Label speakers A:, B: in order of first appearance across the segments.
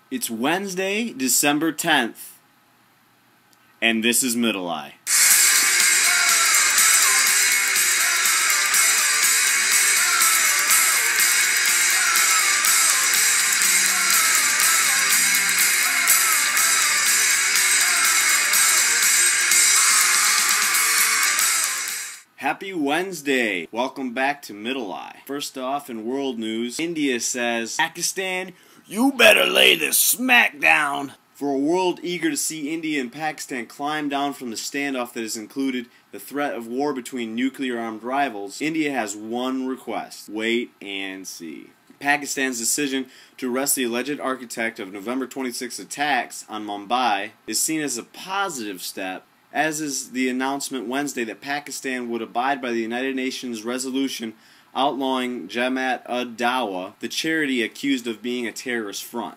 A: It's Wednesday, December 10th, and this is Middle Eye. Happy Wednesday! Welcome back to Middle Eye. First off, in world news, India says, Pakistan, you better lay the smack down! For a world eager to see India and Pakistan climb down from the standoff that has included the threat of war between nuclear-armed rivals, India has one request: wait and see. Pakistan's decision to arrest the alleged architect of November 26 attacks on Mumbai is seen as a positive step, as is the announcement Wednesday that Pakistan would abide by the United Nations resolution outlawing Jamaat-ud-Dawa, the charity accused of being a terrorist front.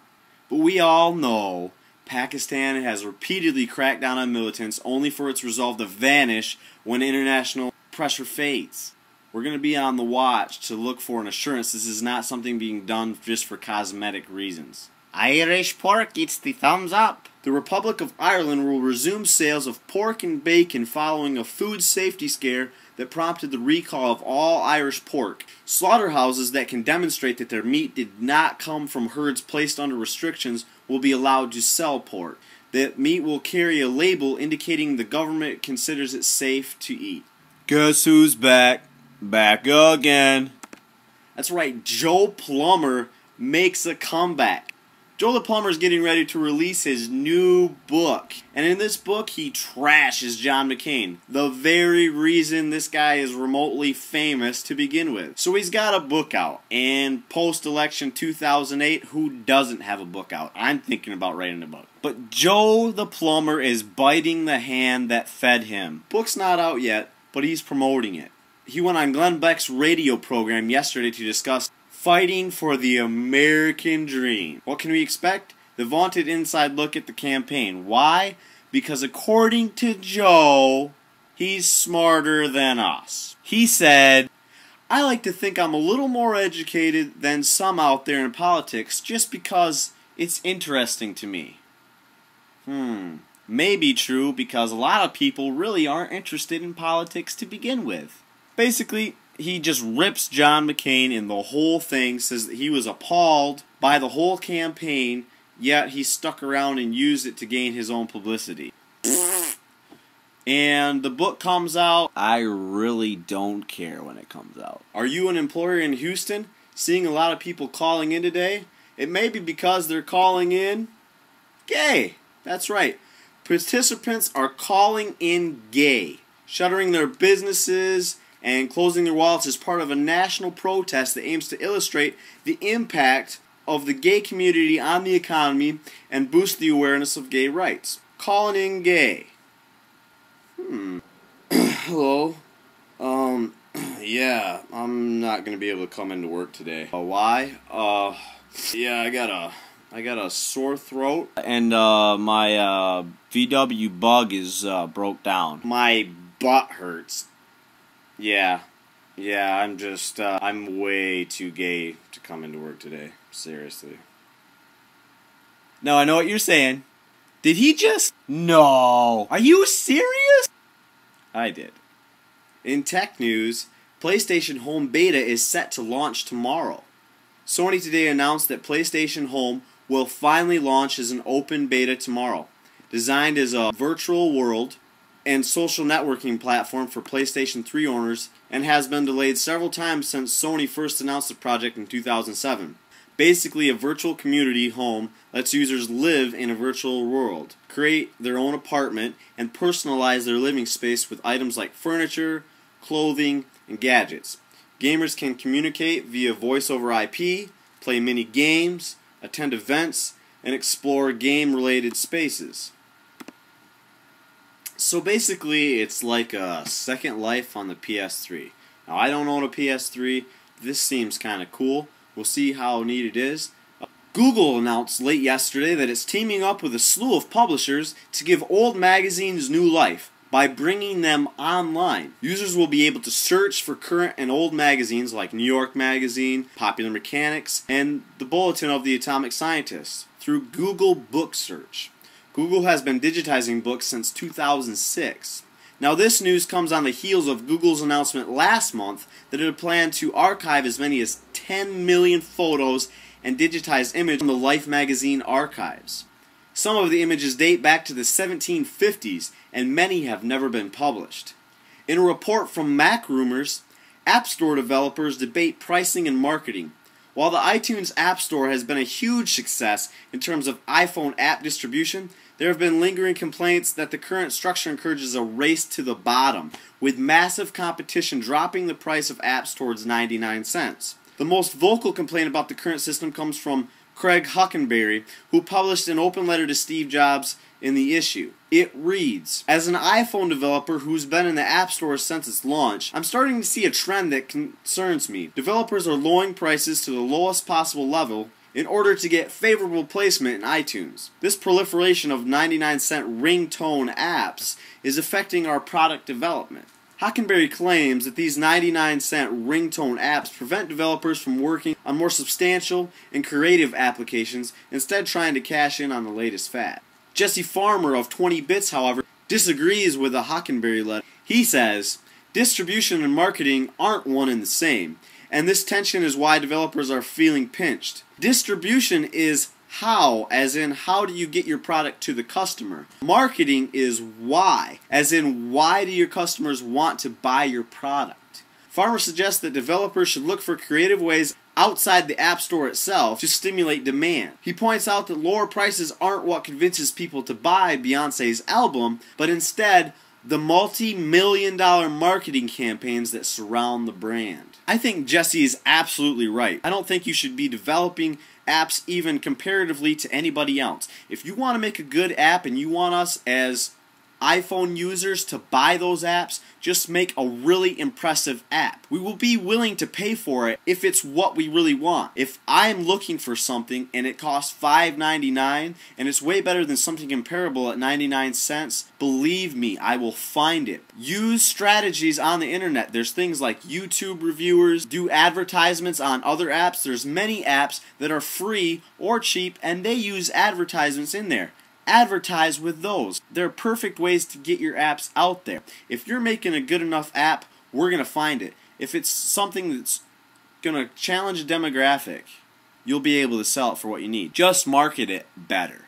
A: But we all know Pakistan has repeatedly cracked down on militants only for its resolve to vanish when international pressure fades. We're going to be on the watch to look for an assurance this is not something being done just for cosmetic reasons. Irish pork gets the thumbs up. The Republic of Ireland will resume sales of pork and bacon following a food safety scare that prompted the recall of all Irish pork. Slaughterhouses that can demonstrate that their meat did not come from herds placed under restrictions will be allowed to sell pork. The meat will carry a label indicating the government considers it safe to eat. Guess who's back? Back again. That's right, Joe Plumber makes a comeback. Joe the Plumber is getting ready to release his new book. And in this book, he trashes John McCain. The very reason this guy is remotely famous to begin with. So he's got a book out. And post-election 2008, who doesn't have a book out? I'm thinking about writing a book. But Joe the Plumber is biting the hand that fed him. Book's not out yet, but he's promoting it. He went on Glenn Beck's radio program yesterday to discuss fighting for the American dream. What can we expect? The vaunted inside look at the campaign. Why? Because according to Joe, he's smarter than us. He said, I like to think I'm a little more educated than some out there in politics just because it's interesting to me. May be true because a lot of people really aren't interested in politics to begin with. Basically, he just rips John McCain in the whole thing, says that he was appalled by the whole campaign, yet he stuck around and used it to gain his own publicity. And the book comes out. I really don't care when it comes out. Are you an employer in Houston seeing a lot of people calling in today? It may be because they're calling in gay. That's right. Participants are calling in gay, shuttering their businesses and closing their wallets as part of a national protest that aims to illustrate the impact of the gay community on the economy and boost the awareness of gay rights. Calling in gay. Hello. Yeah, I'm not gonna be able to come into work today. Why? Yeah, I got a sore throat and my VW bug is broke down. My butt hurts. Yeah, I'm way too gay to come into work today. Seriously. No, I know what you're saying. Did he just... No. Are you serious? I did. In tech news, PlayStation Home Beta is set to launch tomorrow. Sony today announced that PlayStation Home will finally launch as an open beta tomorrow. Designed as a virtual world and social networking platform for PlayStation 3 owners, and has been delayed several times since Sony first announced the project in 2007. Basically, a virtual community home lets users live in a virtual world, create their own apartment, and personalize their living space with items like furniture, clothing, and gadgets. Gamers can communicate via voice over IP, play mini games, attend events, and explore game-related spaces. So basically, it's like a Second Life on the PS3. Now, I don't own a PS3. This seems kind of cool. We'll see how neat it is. Google announced late yesterday that it's teaming up with a slew of publishers to give old magazines new life by bringing them online. Users will be able to search for current and old magazines like New York Magazine, Popular Mechanics, and the Bulletin of the Atomic Scientists. through Google Book Search. Google has been digitizing books since 2006. Now this news comes on the heels of Google's announcement last month that it had planned to archive as many as 10 million photos and digitized images from the Life magazine archives. Some of the images date back to the 1750s, and many have never been published. In a report from MacRumors, App Store developers debate pricing and marketing. While the iTunes App Store has been a huge success in terms of iPhone app distribution, there have been lingering complaints that the current structure encourages a race to the bottom, with massive competition dropping the price of apps towards 99 cents. The most vocal complaint about the current system comes from Craig Hockenberry, who published an open letter to Steve Jobs in the issue. It reads, "As an iPhone developer who's been in the App Store since its launch, I'm starting to see a trend that concerns me. Developers are lowering prices to the lowest possible level in order to get favorable placement in iTunes. This proliferation of 99-cent ringtone apps is affecting our product development." Hockenberry claims that these 99-cent ringtone apps prevent developers from working on more substantial and creative applications, instead trying to cash in on the latest fad. Jesse Farmer of 20 Bits, however, disagrees with the Hockenberry letter. He says, "Distribution and marketing aren't one and the same, and this tension is why developers are feeling pinched. Distribution is how, as in how do you get your product to the customer. Marketing is why, as in why do your customers want to buy your product." Farmer suggests that developers should look for creative ways outside the App Store itself to stimulate demand. He points out that lower prices aren't what convinces people to buy Beyoncé's album, but instead the multi-million-dollar marketing campaigns that surround the brand. I think Jesse is absolutely right. I don't think you should be developing apps even comparatively to anybody else. If you want to make a good app and you want us as iPhone users to buy those apps, just make a really impressive app. We will be willing to pay for it if it's what we really want. If I'm looking for something and it costs $5.99 and it's way better than something comparable at 99 cents, believe me, I will find it. Use strategies on the internet. There's things like YouTube reviewers, do advertisements on other apps. There's many apps that are free or cheap and they use advertisements in there. Advertise with those. They're perfect ways to get your apps out there. If you're making a good enough app, we're going to find it. If it's something that's going to challenge a demographic, you'll be able to sell it for what you need. Just market it better.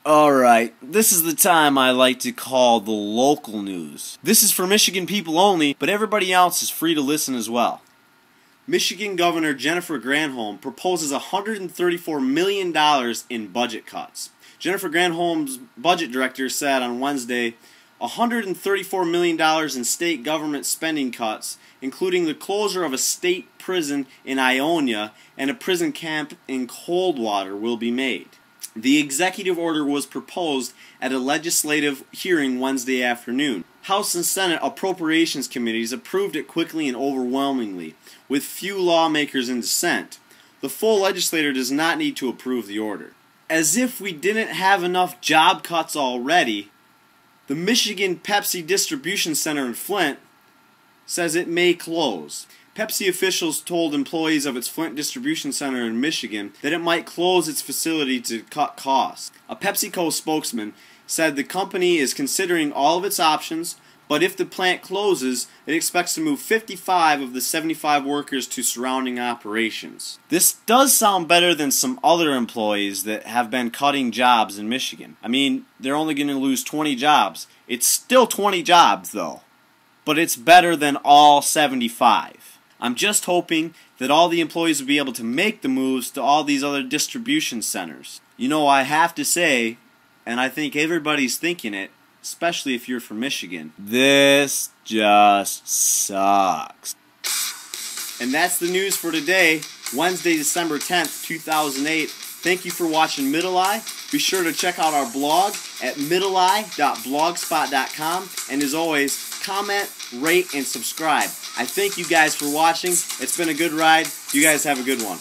A: Alright, this is the time I like to call the local news. This is for Michigan people only, but everybody else is free to listen as well. Michigan Governor Jennifer Granholm proposes $134 million in budget cuts. Jennifer Granholm's budget director said on Wednesday, $134 million in state government spending cuts, including the closure of a state prison in Ionia and a prison camp in Coldwater, will be made. The executive order was proposed at a legislative hearing Wednesday afternoon. House and Senate Appropriations Committees approved it quickly and overwhelmingly, with few lawmakers in dissent. The full legislature does not need to approve the order. As if we didn't have enough job cuts already, the Michigan Pepsi Distribution Center in Flint says it may close. Pepsi officials told employees of its Flint Distribution Center in Michigan that it might close its facility to cut costs. A PepsiCo spokesman said the company is considering all of its options, but if the plant closes, it expects to move 55 of the 75 workers to surrounding operations. This does sound better than some other employees that have been cutting jobs in Michigan. I mean, they're only going to lose 20 jobs. It's still 20 jobs, though. But it's better than all 75. I'm just hoping that all the employees will be able to make the moves to all these other distribution centers. You know, I have to say, and I think everybody's thinking it, especially if you're from Michigan, this just sucks. And that's the news for today, Wednesday, December 10th, 2008. Thank you for watching Middle Eye. Be sure to check out our blog at middleeye.blogspot.com. And as always, comment, rate, and subscribe. I thank you guys for watching. It's been a good ride. You guys have a good one.